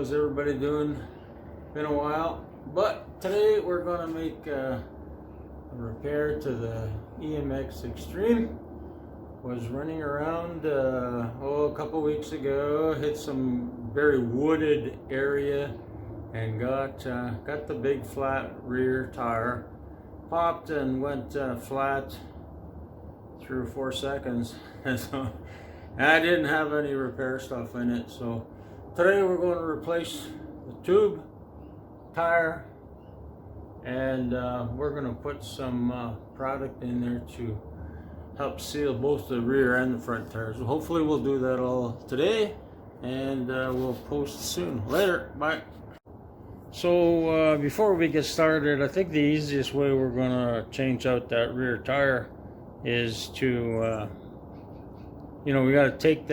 How's everybody doing? Been a while, but today we're gonna make a repair to the EMX xtreme. Was running around a couple weeks ago, hit some very wooded area and got the big flat rear tire popped and went flat 3 or 4 seconds. And so I didn't have any repair stuff in it, so today we're going to replace the tube, tire, and we're going to put some product in there to help seal both the rear and the front tires. So hopefully we'll do that all today, and we'll post soon. Later, bye. So before we get started, I think the easiest way we're going to change out that rear tire is to we got to take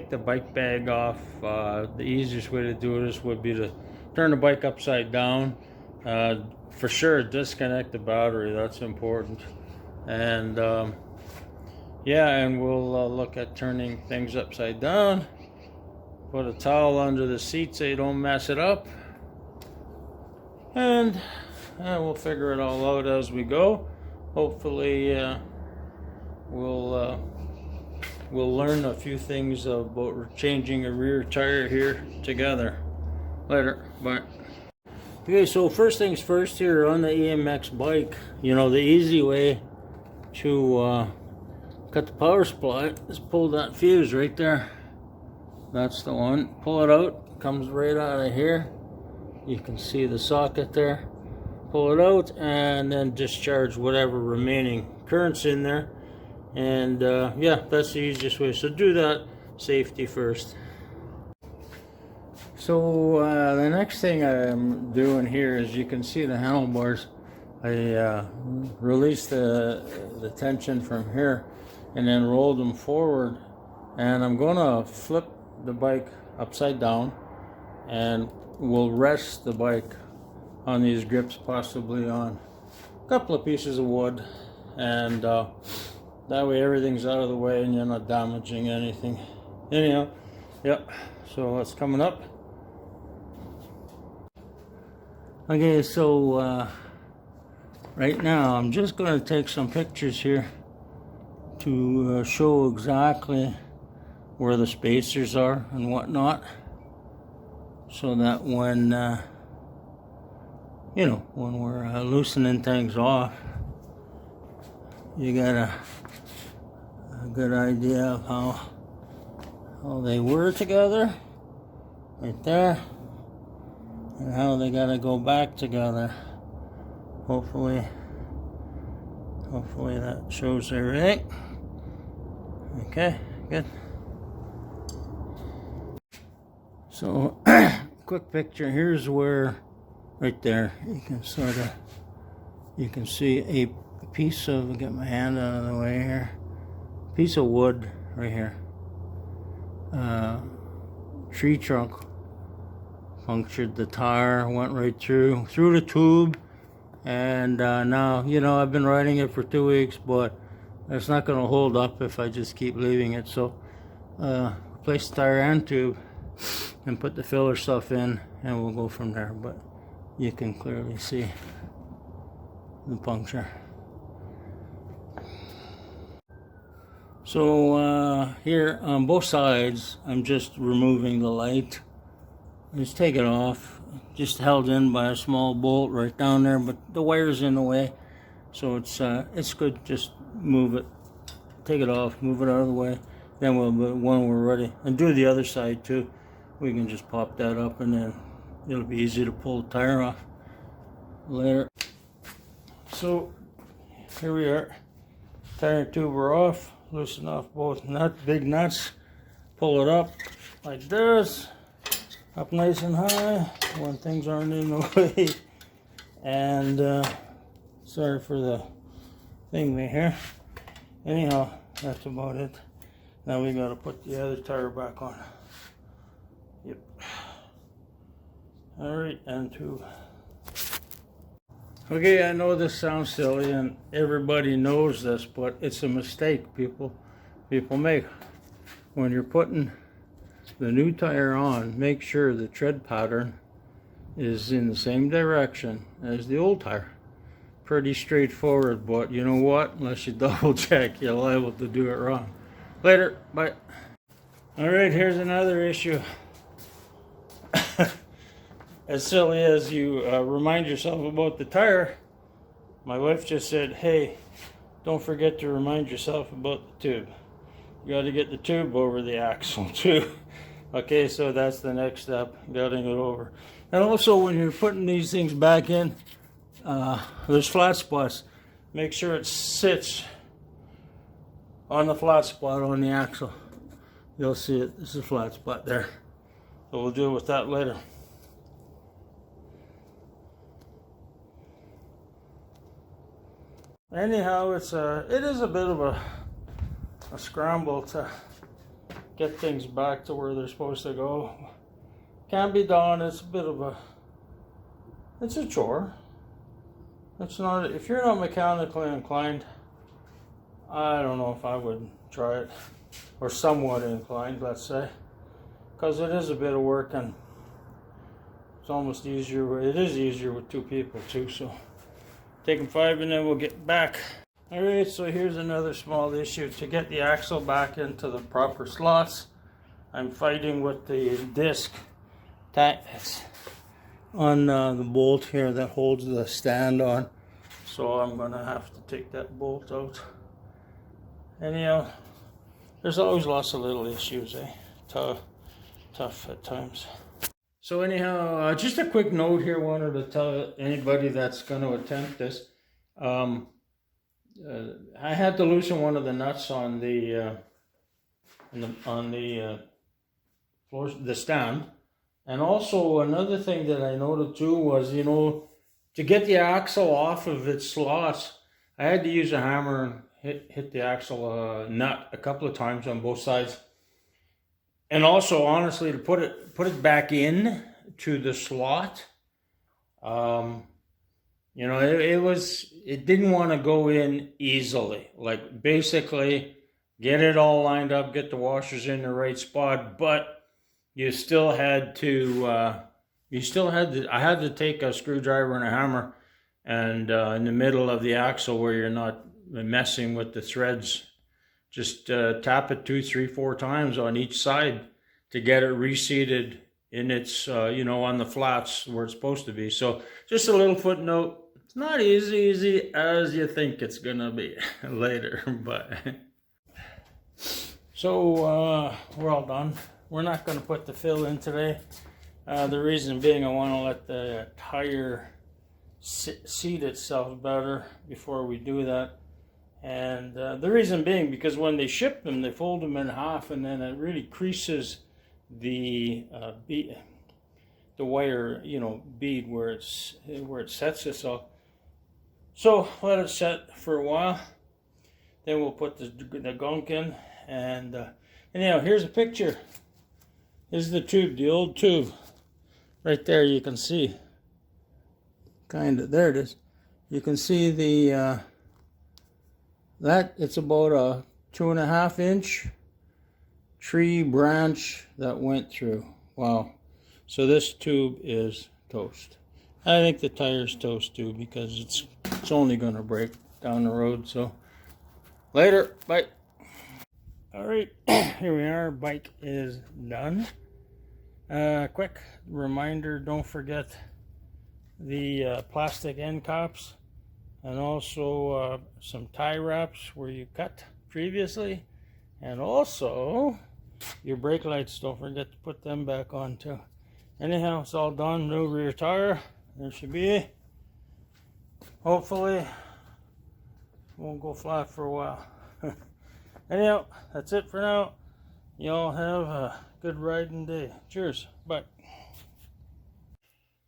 the bike bag off. The easiest way to do this would be to turn the bike upside down. For sure, disconnect the battery. That's important. And and we'll look at turning things upside down. Put a towel under the seat so you don't mess it up. And we'll figure it all out as we go. Hopefully, we'll learn a few things about changing a rear tire here together. Later, bye. Okay, so first things first here on the EMX bike, the easy way to cut the power supply is pull that fuse right there. That's the one. Pull it out, comes right out of here. You can see the socket there. Pull it out and then discharge whatever remaining current's in there. And that's the easiest way. So do that, safety first. So the next thing I'm doing here is, you can see the handlebars. I released the tension from here and then rolled them forward. And I'm going to flip the bike upside down, and we'll rest the bike on these grips, possibly on a couple of pieces of wood. And that way everything's out of the way and you're not damaging anything. Anyhow, so that's coming up. Okay, so right now I'm just going to take some pictures here to show exactly where the spacers are and whatnot, so that when when we're loosening things off, you got a good idea of how they were together right there, and how they got to go back together. Hopefully that shows everything. Okay, good. So quick picture. Here's where, right there, you can see a piece of, get my hand out of the way here, piece of wood right here, tree trunk punctured the tire, went right through the tube. And now I've been riding it for 2 weeks, but it's not going to hold up if I just keep leaving it. So replace the tire and tube and put the filler stuff in, and we'll go from there. But you can clearly see the puncture. So here on both sides, I'm just removing the light. Just take it off. Just held in by a small bolt right down there, but the wire's in the way, so it's good. Just move it, take it off, move it out of the way. Then when we're ready, and do the other side too, we can just pop that up, and then it'll be easy to pull the tire off later. So here we are. Tire and tube are off. Loosen off both big nuts. Pull it up like this, up nice and high when things aren't in the way. And sorry for the thing here. Anyhow, that's about it. Now we got to put the other tire back on. Yep. All right, and tube. Okay, I know this sounds silly and everybody knows this, but it's a mistake people make when you're putting the new tire on, make sure the tread pattern is in the same direction as the old tire. Pretty straightforward, but you know what? Unless you double check, you're liable to do it wrong. Later, bye. All right, here's another issue. As silly as you remind yourself about the tire, my wife just said, hey, don't forget to remind yourself about the tube. You got to get the tube over the axle too. Okay, so that's the next step, getting it over. And also when you're putting these things back in, there's flat spots. Make sure it sits on the flat spot on the axle. You'll see it. This is a flat spot there. So we'll deal with that later. Anyhow, it is a bit of a scramble to get things back to where they're supposed to go. Can be done. It's a bit of it's a chore. It's not, if you're not mechanically inclined, I don't know if I would try it, or somewhat inclined, let's say, because it is a bit of work, and it's almost easier. It is easier with two people too. So take them 5 and then we'll get back. All right, so here's another small issue. To get the axle back into the proper slots, I'm fighting with the disc on the bolt here that holds the stand on. So I'm gonna have to take that bolt out. Anyhow, there's always lots of little issues, tough at times. So anyhow, just a quick note here. Wanted to tell anybody that's going to attempt this. I had to loosen one of the nuts on the floor, the stand, and also another thing that I noted too was, you know, to get the axle off of its slots, I had to use a hammer and hit the axle nut a couple of times on both sides. And also, honestly, to put it back in to the slot, you know, it didn't want to go in easily. Like, basically, get it all lined up, get the washers in the right spot, but you still had to, I had to take a screwdriver and a hammer, and in the middle of the axle where you're not messing with the threads, just tap it 2, 3, 4 times on each side to get it reseated in its, you know, on the flats where it's supposed to be. So just a little footnote. It's not as easy as you think it's going to be later. But so we're all done. We're not going to put the fill in today. The reason being I want to let the tire seat itself better before we do that. And the reason being because when they ship them, they fold them in half, and then it really creases the wire, you know, bead where it sets itself. So let it set for a while. Then we'll put the gunk in, and anyhow, here's a picture. This is the tube, the old tube, right there. You can see, kind of, there it is. You can see the that it's about a 2.5 inch tree branch that went through. Wow. So this tube is toast. I think the tire's toast too, because it's only going to break down the road. So later, bye. All right, here we are. Bike is done. Quick reminder, don't forget the plastic end caps, and also some tie wraps where you cut previously, and also your brake lights. Don't forget to put them back on too. Anyhow, it's all done. New rear tire. There should be. Hopefully won't go flat for a while. Anyhow, that's it for now. Y'all have a good riding day. Cheers. Bye.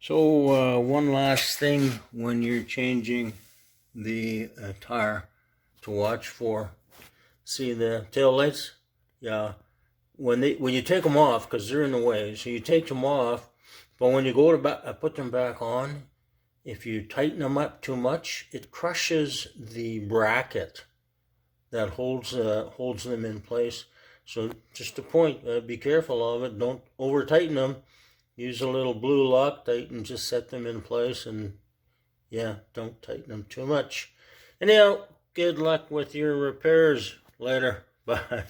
So one last thing when you're changing the tire to watch for. See the tail lights? Yeah. When you take them off, because they're in the way, so you take them off, but when you go to put them back on, if you tighten them up too much, it crushes the bracket that holds them in place. So just a point, be careful of it. Don't over tighten them. Use a little blue Loctite and just set them in place, and yeah, don't tighten them too much. Anyhow, good luck with your repairs. Later. Bye.